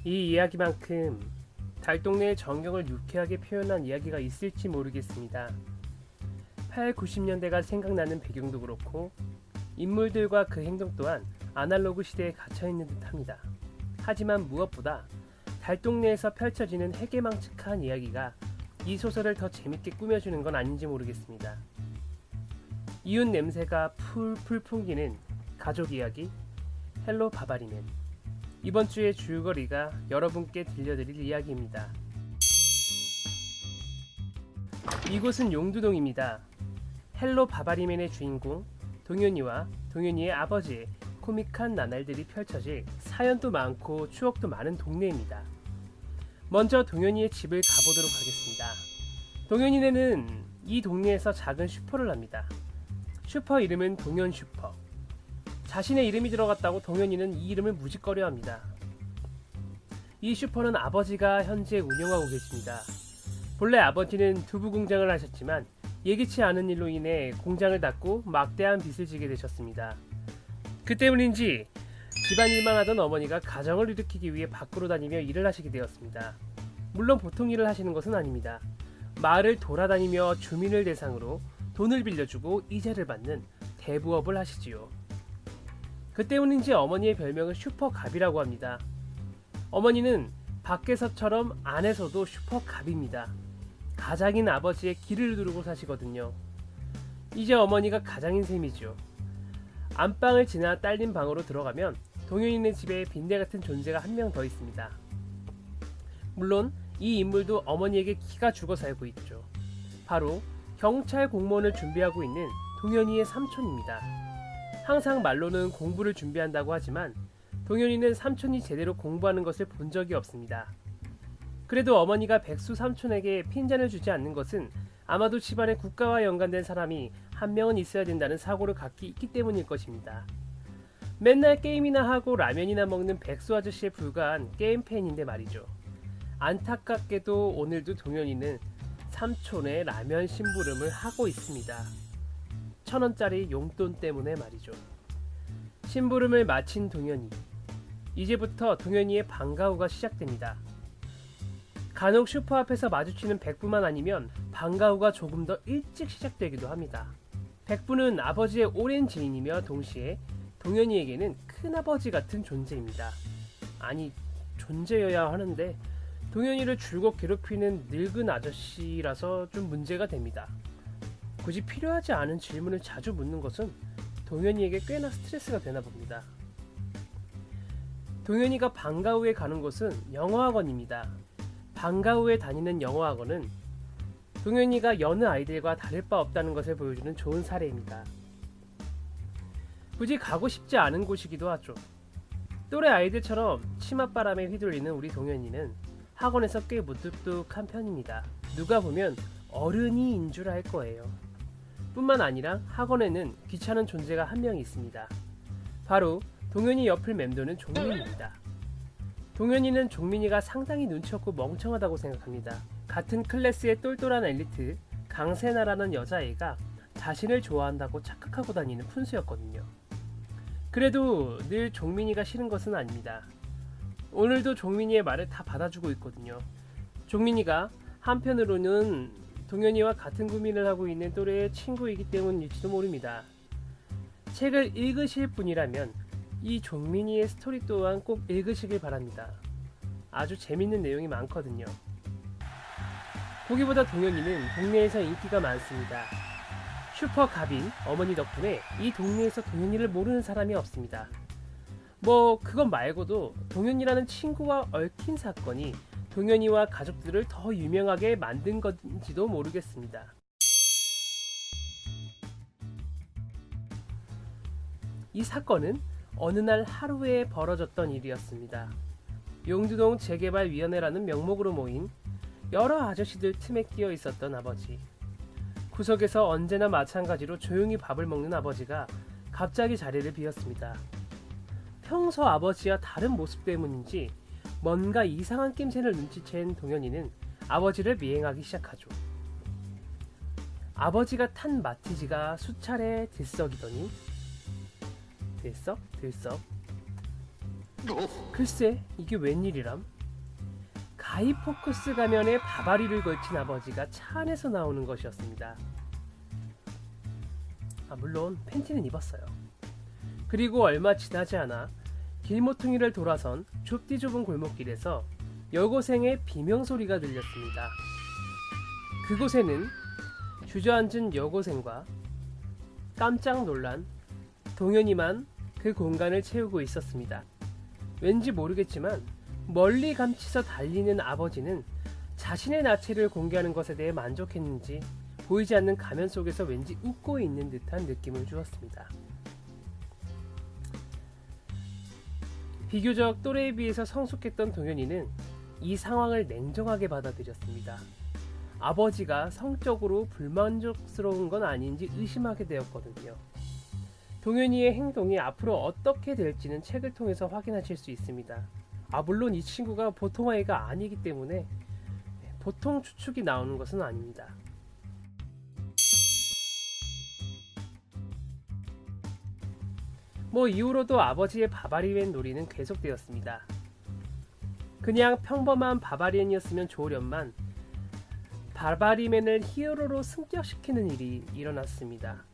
이 이야기만큼 달동네의 전경을 유쾌하게 표현한 이야기가 있을지 모르겠습니다. 8, 90년대가 생각나는 배경도 그렇고 인물들과 그 행동 또한 아날로그 시대에 갇혀있는 듯합니다. 하지만 무엇보다 달동네에서 펼쳐지는 해괴망측한 이야기가 이 소설을 더 재밌게 꾸며주는 건 아닌지 모르겠습니다. 이웃 냄새가 풀풀 풍기는 가족 이야기 헬로 바바리맨, 이번 주의 줄거리가 여러분께 들려드릴 이야기입니다. 이곳은 용두동입니다. 헬로 바바리맨의 주인공 동현이와 동현이의 아버지의 코믹한 나날들이 펼쳐질 사연도 많고 추억도 많은 동네입니다. 먼저 동현이의 집을 가보도록 하겠습니다. 동현이네는 이 동네에서 작은 슈퍼를 합니다. 슈퍼 이름은 동현슈퍼. 자신의 이름이 들어갔다고 동현이는 이 이름을 무짓거려합니다. 이 슈퍼는 아버지가 현재 운영하고 계십니다. 본래 아버지는 두부 공장을 하셨지만 예기치 않은 일로 인해 공장을 닫고 막대한 빚을 지게 되셨습니다. 그 때문인지 집안일만 하던 어머니가 가정을 일으키기 위해 밖으로 다니며 일을 하시게 되었습니다. 물론 보통 일을 하시는 것은 아닙니다. 마을을 돌아다니며 주민을 대상으로 돈을 빌려주고 이자를 받는 대부업을 하시지요. 그 때문인지 어머니의 별명은 슈퍼갑이라고 합니다. 어머니는 밖에서처럼 안에서도 슈퍼갑입니다. 가장인 아버지의 길을 누르고 사시거든요. 이제 어머니가 가장인 셈이죠. 안방을 지나 딸린 방으로 들어가면 동현이네 집에 빈대 같은 존재가 한 명 더 있습니다. 물론 이 인물도 어머니에게 기가 죽어 살고 있죠. 바로 경찰 공무원을 준비하고 있는 동현이의 삼촌입니다. 항상 말로는 공부를 준비한다고 하지만 동현이는 삼촌이 제대로 공부하는 것을 본 적이 없습니다. 그래도 어머니가 백수 삼촌에게 핀잔을 주지 않는 것은 아마도 집안에 국가와 연관된 사람이 한 명은 있어야 된다는 사고를 갖기 있기 때문일 것입니다. 맨날 게임이나 하고 라면이나 먹는 백수 아저씨에 불과한 게임 팬인데 말이죠. 안타깝게도 오늘도 동현이는 삼촌의 라면 심부름을 하고 있습니다. 1,000원짜리 용돈 때문에 말이죠. 심부름을 마친 동현이. 이제부터 동현이의 방과 후가 시작됩니다. 간혹 슈퍼 앞에서 마주치는 백부만 아니면 방과 후가 조금 더 일찍 시작되기도 합니다. 백부는 아버지의 오랜 지인이며 동시에 동현이에게는 큰아버지 같은 존재입니다. 아니, 존재여야 하는데 동현이를 줄곧 괴롭히는 늙은 아저씨라서 좀 문제가 됩니다. 굳이 필요하지 않은 질문을 자주 묻는 것은 동현이에게 꽤나 스트레스가 되나 봅니다. 동현이가 방과 후에 가는 곳은 영어학원입니다. 방과 후에 다니는 영어학원은 동현이가 여느 아이들과 다를 바 없다는 것을 보여주는 좋은 사례입니다. 굳이 가고 싶지 않은 곳이기도 하죠. 또래 아이들처럼 치맛바람에 휘둘리는 우리 동현이는 학원에서 꽤 무뚝뚝한 편입니다. 누가 보면 어른이인 줄 알 거예요. 뿐만 아니라 학원에는 귀찮은 존재가 한 명 있습니다. 바로 동현이 옆을 맴도는 종민입니다. 동현이는 종민이가 상당히 눈치 없고 멍청하다고 생각합니다. 같은 클래스의 똘똘한 엘리트 강세나라는 여자애가 자신을 좋아한다고 착각하고 다니는 푼수였거든요. 그래도 늘 종민이가 싫은 것은 아닙니다. 오늘도 종민이의 말을 다 받아주고 있거든요. 종민이가 한편으로는 동현이와 같은 고민을 하고 있는 또래의 친구이기 때문일지도 모릅니다. 책을 읽으실 분이라면 이 종민이의 스토리 또한 꼭 읽으시길 바랍니다. 아주 재밌는 내용이 많거든요. 보기보다 동현이는 동네에서 인기가 많습니다. 슈퍼갑인 어머니 덕분에 이 동네에서 동현이를 모르는 사람이 없습니다. 그것 말고도 동현이라는 친구와 얽힌 사건이 동현이와 가족들을 더 유명하게 만든 건지도 모르겠습니다. 이 사건은 어느 날 하루에 벌어졌던 일이었습니다. 용두동 재개발위원회라는 명목으로 모인 여러 아저씨들 틈에 끼어 있었던 아버지. 구석에서 언제나 마찬가지로 조용히 밥을 먹는 아버지가 갑자기 자리를 비웠습니다. 평소 아버지와 다른 모습 때문인지 뭔가 이상한 낌새를 눈치챈 동현이는 아버지를 미행하기 시작하죠. 아버지가 탄 마티즈가 수차례 들썩이더니 들썩 글쎄 이게 웬일이람? 가이포커스 가면에 바바리를 걸친 아버지가 차 안에서 나오는 것이었습니다. 물론 팬티는 입었어요. 그리고 얼마 지나지 않아 길모퉁이를 돌아선 좁디 좁은 골목길에서 여고생의 비명소리가 들렸습니다. 그곳에는 주저앉은 여고생과 깜짝 놀란 동현이만 그 공간을 채우고 있었습니다. 왠지 모르겠지만 멀리 감치서 달리는 아버지는 자신의 나체를 공개하는 것에 대해 만족했는지 보이지 않는 가면 속에서 왠지 웃고 있는 듯한 느낌을 주었습니다. 비교적 또래에 비해서 성숙했던 동현이는 이 상황을 냉정하게 받아들였습니다. 아버지가 성적으로 불만족스러운 건 아닌지 의심하게 되었거든요. 동현이의 행동이 앞으로 어떻게 될지는 책을 통해서 확인하실 수 있습니다. 물론 이 친구가 보통 아이가 아니기 때문에 보통 추측이 나오는 것은 아닙니다. 이후로도 아버지의 바바리맨 놀이는 계속되었습니다. 그냥 평범한 바바리맨이었으면 좋으련만 바바리맨을 히어로로 승격시키는 일이 일어났습니다.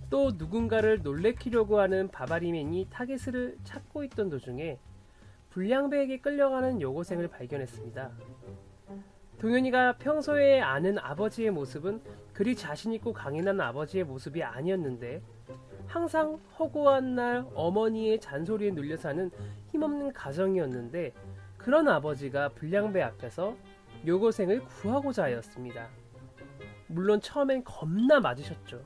또 누군가를 놀래키려고 하는 바바리맨이 타겟을 찾고 있던 도중에 불량배에게 끌려가는 여고생을 발견했습니다. 동현이가 평소에 아는 아버지의 모습은 그리 자신있고 강인한 아버지의 모습이 아니었는데 항상 허구한 날 어머니의 잔소리에 눌려 사는 힘없는 가정이었는데 그런 아버지가 불량배 앞에서 여고생을 구하고자 하였습니다. 물론 처음엔 겁나 맞으셨죠.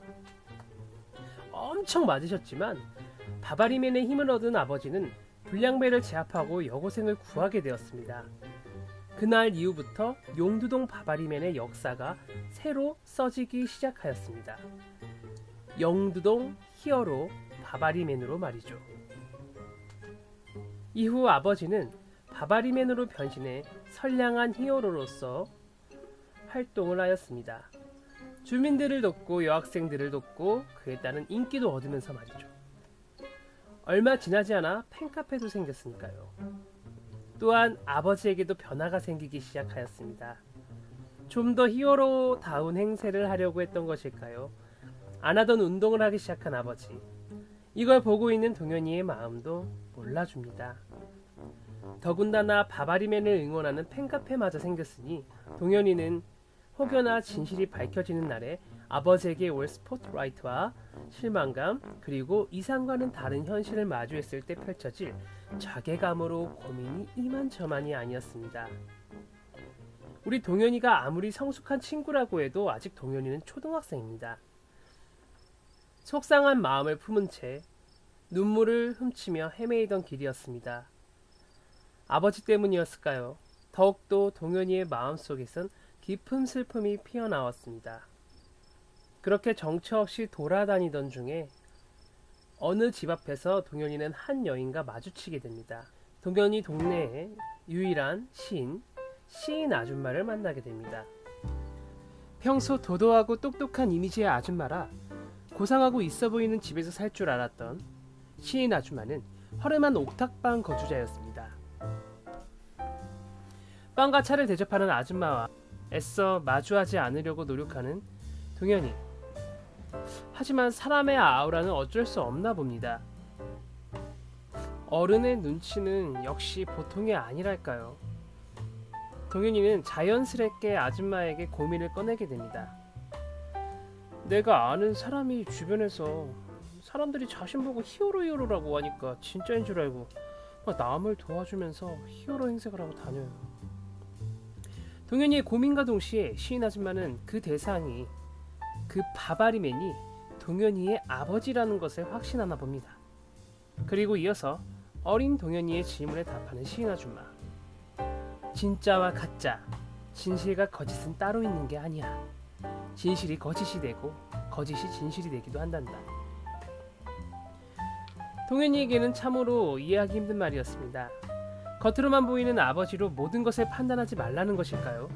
엄청 맞으셨지만 바바리맨의 힘을 얻은 아버지는 불량배를 제압하고 여고생을 구하게 되었습니다. 그날 이후부터 용두동 바바리맨의 역사가 새로 써지기 시작하였습니다. 영두동 히어로 바바리맨으로 말이죠. 이후 아버지는 바바리맨으로 변신해 선량한 히어로로서 활동을 하였습니다. 주민들을 돕고 여학생들을 돕고 그에 따른 인기도 얻으면서 말이죠. 얼마 지나지 않아 팬카페도 생겼으니까요. 또한 아버지에게도 변화가 생기기 시작하였습니다. 좀 더 히어로다운 행세를 하려고 했던 것일까요? 안 하던 운동을 하기 시작한 아버지. 이걸 보고 있는 동현이의 마음도 몰라줍니다. 더군다나 바바리맨을 응원하는 팬카페마저 생겼으니 동현이는 혹여나 진실이 밝혀지는 날에 아버지에게 올 스포트라이트와 실망감 그리고 이상과는 다른 현실을 마주했을 때 펼쳐질 자괴감으로 고민이 이만저만이 아니었습니다. 우리 동현이가 아무리 성숙한 친구라고 해도 아직 동현이는 초등학생입니다. 속상한 마음을 품은 채 눈물을 훔치며 헤매이던 길이었습니다. 아버지 때문이었을까요? 더욱더 동현이의 마음속에선 깊은 슬픔이 피어나왔습니다. 그렇게 정처 없이 돌아다니던 중에 어느 집 앞에서 동현이는 한 여인과 마주치게 됩니다. 동현이 동네의 유일한 시인 아줌마를 만나게 됩니다. 평소 도도하고 똑똑한 이미지의 아줌마라 고상하고 있어 보이는 집에서 살 줄 알았던 시인 아줌마는 허름한 옥탑방 거주자였습니다. 빵과 차를 대접하는 아줌마와 애써 마주하지 않으려고 노력하는 동현이. 하지만 사람의 아우라는 어쩔 수 없나 봅니다. 어른의 눈치는 역시 보통이 아니랄까요. 동현이는 자연스럽게 아줌마에게 고민을 꺼내게 됩니다. 내가 아는 사람이 주변에서 사람들이 자신 보고 히어로라고 하니까 진짜인 줄 알고 남을 도와주면서 히어로 행색을 하고 다녀요. 동현이의 고민과 동시에 시인 아줌마는 그 대상이 그 바바리맨이 동현이의 아버지라는 것을 확신하나 봅니다. 그리고 이어서 어린 동현이의 질문에 답하는 시인 아줌마. 진짜와 가짜, 진실과 거짓은 따로 있는 게 아니야. 진실이 거짓이 되고 거짓이 진실이 되기도 한단다. 동현이에게는 참으로 이해하기 힘든 말이었습니다. 겉으로만 보이는 아버지로 모든 것을 판단하지 말라는 것일까요?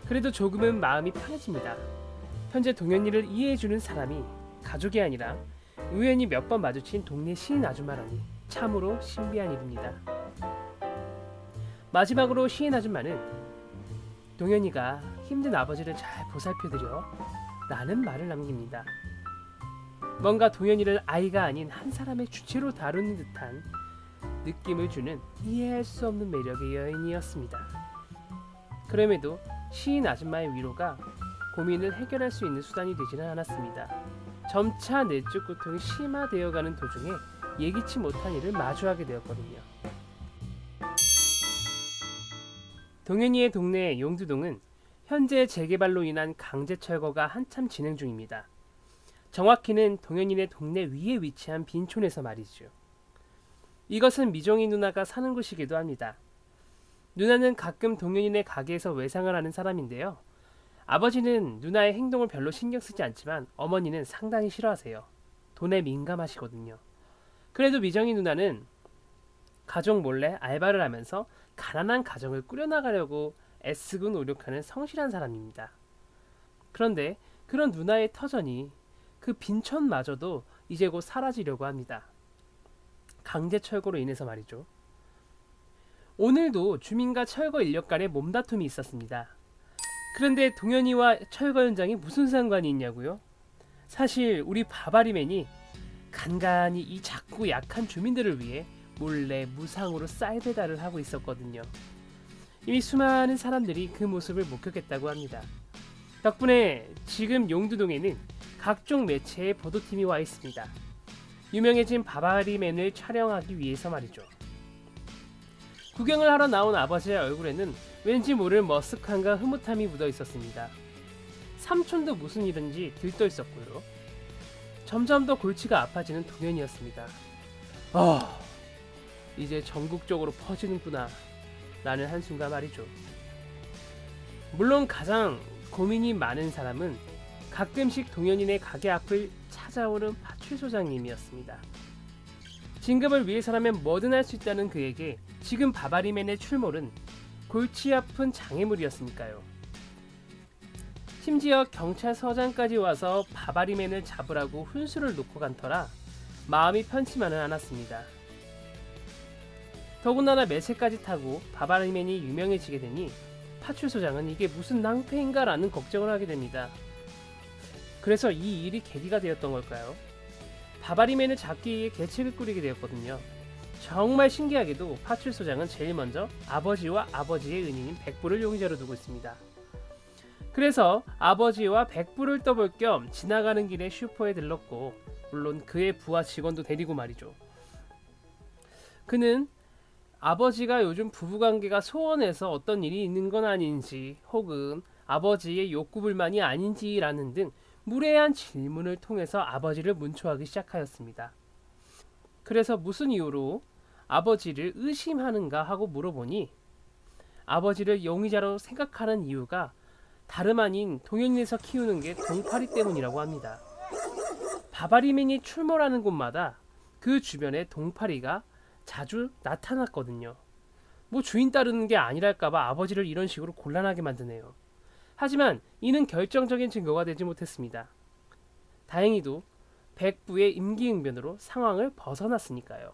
그래도 조금은 마음이 편해집니다. 현재 동현이를 이해해주는 사람이 가족이 아니라 우연히 몇 번 마주친 동네 시인 아줌마라니 참으로 신비한 일입니다. 마지막으로 시인 아줌마는 동현이가 힘든 아버지를 잘 보살펴드려 라는 말을 남깁니다. 뭔가 동현이를 아이가 아닌 한 사람의 주체로 다루는 듯한 느낌을 주는 이해할 수 없는 매력의 여인이었습니다. 그럼에도 시인 아줌마의 위로가 고민을 해결할 수 있는 수단이 되지는 않았습니다. 점차 내적 고통이 심화되어가는 도중에 예기치 못한 일을 마주하게 되었거든요. 동현이의 동네 용두동은 현재 재개발로 인한 강제 철거가 한참 진행 중입니다. 정확히는 동현이네 동네 위에 위치한 빈촌에서 말이죠. 이것은 미종이 누나가 사는 곳이기도 합니다. 누나는 가끔 동현이네 가게에서 외상을 하는 사람인데요. 아버지는 누나의 행동을 별로 신경 쓰지 않지만 어머니는 상당히 싫어하세요. 돈에 민감하시거든요. 그래도 미정이 누나는 가족 몰래 알바를 하면서 가난한 가정을 꾸려나가려고 애쓰고 노력하는 성실한 사람입니다. 그런데 그런 누나의 터전이 그 빈촌마저도 이제 곧 사라지려고 합니다. 강제 철거로 인해서 말이죠. 오늘도 주민과 철거 인력 간의 몸다툼이 있었습니다. 그런데 동현이와 철거 현장이 무슨 상관이 있냐고요? 사실 우리 바바리맨이 간간히 이 작고 약한 주민들을 위해 몰래 무상으로 쌀 배달을 하고 있었거든요. 이미 수많은 사람들이 그 모습을 목격했다고 합니다. 덕분에 지금 용두동에는 각종 매체의 보도팀이 와 있습니다. 유명해진 바바리맨을 촬영하기 위해서 말이죠. 구경을 하러 나온 아버지의 얼굴에는 왠지 모를 머쓱함과 흐뭇함이 묻어 있었습니다. 삼촌도 무슨 일인지 들떠 있었고요. 점점 더 골치가 아파지는 동현이었습니다. 이제 전국적으로 퍼지는구나 라는 한순간 말이죠. 물론 가장 고민이 많은 사람은 가끔씩 동현이네 가게 앞을 찾아오는 파출소장님이었습니다. 진급을 위해서라면 뭐든 할 수 있다는 그에게 지금 바바리맨의 출몰은 골치 아픈 장애물이었으니까요. 심지어 경찰서장까지 와서 바바리맨을 잡으라고 훈수를 놓고 간 터라 마음이 편치만은 않았습니다. 더군다나 매체까지 타고 바바리맨이 유명해지게 되니 파출소장은 이게 무슨 낭패인가 라는 걱정을 하게 됩니다. 그래서 이 일이 계기가 되었던 걸까요? 바바리맨을 잡기 위해 계책을 꾸리게 되었거든요. 정말 신기하게도 파출소장은 제일 먼저 아버지와 아버지의 은인인 백부를 용의자로 두고 있습니다. 그래서 아버지와 백부를 떠볼 겸 지나가는 길에 슈퍼에 들렀고, 물론 그의 부하 직원도 데리고 말이죠. 그는 아버지가 요즘 부부관계가 소원해서 어떤 일이 있는 건 아닌지, 혹은 아버지의 욕구불만이 아닌지라는 등 무례한 질문을 통해서 아버지를 문초하기 시작하였습니다. 그래서 무슨 이유로 아버지를 의심하는가 하고 물어보니 아버지를 용의자로 생각하는 이유가 다름 아닌 동현에서 키우는 게 동파리 때문이라고 합니다. 바바리맨이 출몰하는 곳마다 그 주변에 동파리가 자주 나타났거든요. 뭐 주인 따르는 게 아니랄까봐 아버지를 이런 식으로 곤란하게 만드네요. 하지만 이는 결정적인 증거가 되지 못했습니다. 다행히도 백부의 임기응변으로 상황을 벗어났으니까요.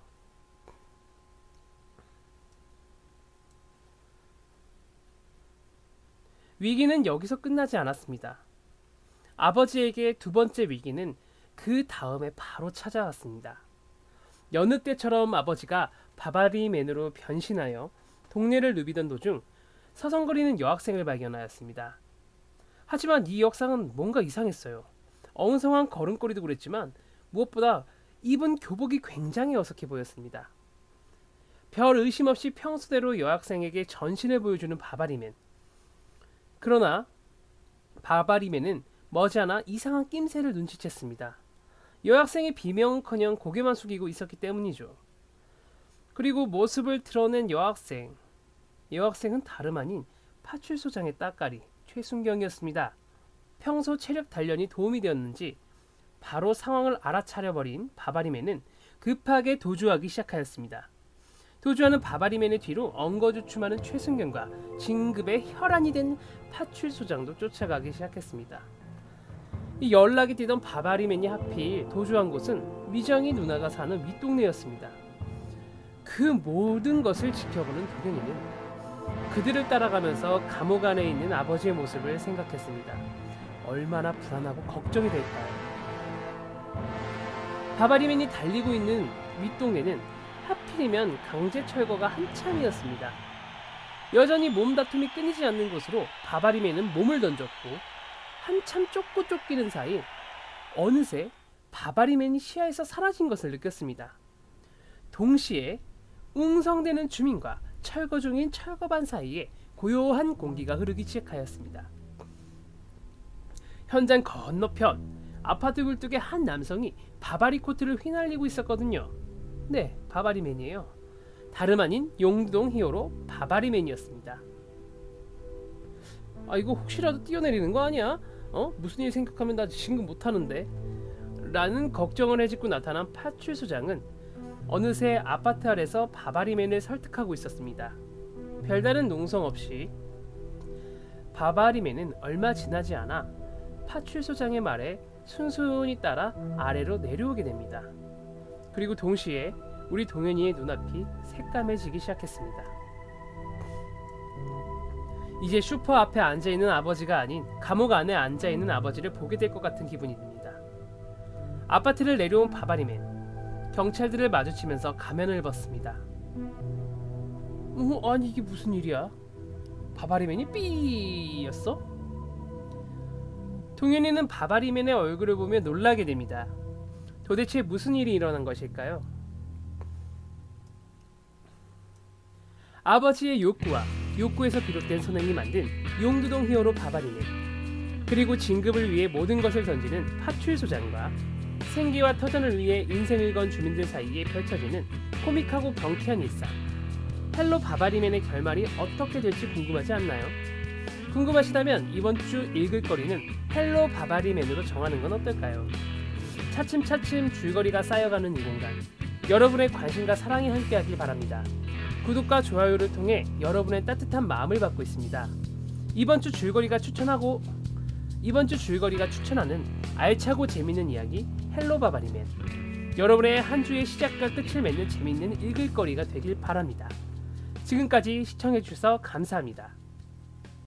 위기는 여기서 끝나지 않았습니다. 아버지에게 두 번째 위기는 그 다음에 바로 찾아왔습니다. 여느 때처럼 아버지가 바바리맨으로 변신하여 동네를 누비던 도중 서성거리는 여학생을 발견하였습니다. 하지만 이 여학생은 뭔가 이상했어요. 엉성한 걸음걸이도 그랬지만 무엇보다 입은 교복이 굉장히 어색해 보였습니다. 별 의심 없이 평소대로 여학생에게 전신을 보여주는 바바리맨. 그러나 바바리맨은 머지않아 이상한 낌새를 눈치챘습니다. 여학생의 비명은커녕 고개만 숙이고 있었기 때문이죠. 그리고 모습을 드러낸 여학생은 다름 아닌 파출소장의 따까리 최순경이었습니다. 평소 체력 단련이 도움이 되었는지 바로 상황을 알아차려버린 바바리맨은 급하게 도주하기 시작하였습니다. 도주하는 바바리맨의 뒤로 엉거주춤하는 최순경과 진급의 혈안이 된 파출소장도 쫓아가기 시작했습니다. 이 연락이 뛰던 바바리맨이 하필 도주한 곳은 미정이 누나가 사는 윗동네였습니다. 그 모든 것을 지켜보는 동현이는 그들을 따라가면서 감옥 안에 있는 아버지의 모습을 생각했습니다. 얼마나 불안하고 걱정이 될까요? 바바리맨이 달리고 있는 윗동네는 하필이면 강제 철거가 한참이었습니다. 여전히 몸다툼이 끊이지 않는 곳으로 바바리맨은 몸을 던졌고 한참 쫓고 쫓기는 사이 어느새 바바리맨이 시야에서 사라진 것을 느꼈습니다. 동시에 웅성대는 주민과 철거 중인 철거반 사이에 고요한 공기가 흐르기 시작하였습니다. 현장 건너편 아파트 굴뚝에 한 남성이 바바리 코트를 휘날리고 있었거든요. 네, 바바리맨이에요. 다름 아닌 용두동 히어로 바바리맨이었습니다. 아, 이거 혹시라도 뛰어내리는 거 아니야? 무슨 일 생각하면 나 진급 못하는데? 라는 걱정을 해짓고 나타난 파출소장은 어느새 아파트 아래서 바바리맨을 설득하고 있었습니다. 별다른 농성 없이 바바리맨은 얼마 지나지 않아 파출소장의 말에 순순히 따라 아래로 내려오게 됩니다. 그리고 동시에 우리 동현이의 눈앞이 새까매지기 시작했습니다. 이제 슈퍼 앞에 앉아있는 아버지가 아닌 감옥 안에 앉아있는 아버지를 보게 될 것 같은 기분이 듭니다. 아파트를 내려온 바바리맨, 경찰들을 마주치면서 가면을 벗습니다. 아니 이게 무슨 일이야? 바바리맨이 삐였어? 동현이는 바바리맨의 얼굴을 보며 놀라게 됩니다. 도대체 무슨 일이 일어난 것일까요? 아버지의 욕구와 욕구에서 비롯된 선행이 만든 용두동 히어로 바바리맨, 그리고 진급을 위해 모든 것을 던지는 파출소장과 생계와 터전을 위해 인생을 건 주민들 사이에 펼쳐지는 코믹하고 경쾌한 일상. 헬로 바바리맨의 결말이 어떻게 될지 궁금하지 않나요? 궁금하시다면 이번 주 읽을 거리는 헬로 바바리맨으로 정하는 건 어떨까요? 차츰차츰 줄거리가 쌓여가는 이 공간, 여러분의 관심과 사랑이 함께하길 바랍니다. 구독과 좋아요를 통해 여러분의 따뜻한 마음을 받고 있습니다. 이번 주 줄거리가 추천하는 알차고 재밌는 이야기 헬로 바바리맨, 여러분의 한 주의 시작과 끝을 맺는 재밌는 읽을거리가 되길 바랍니다. 지금까지 시청해주셔서 감사합니다.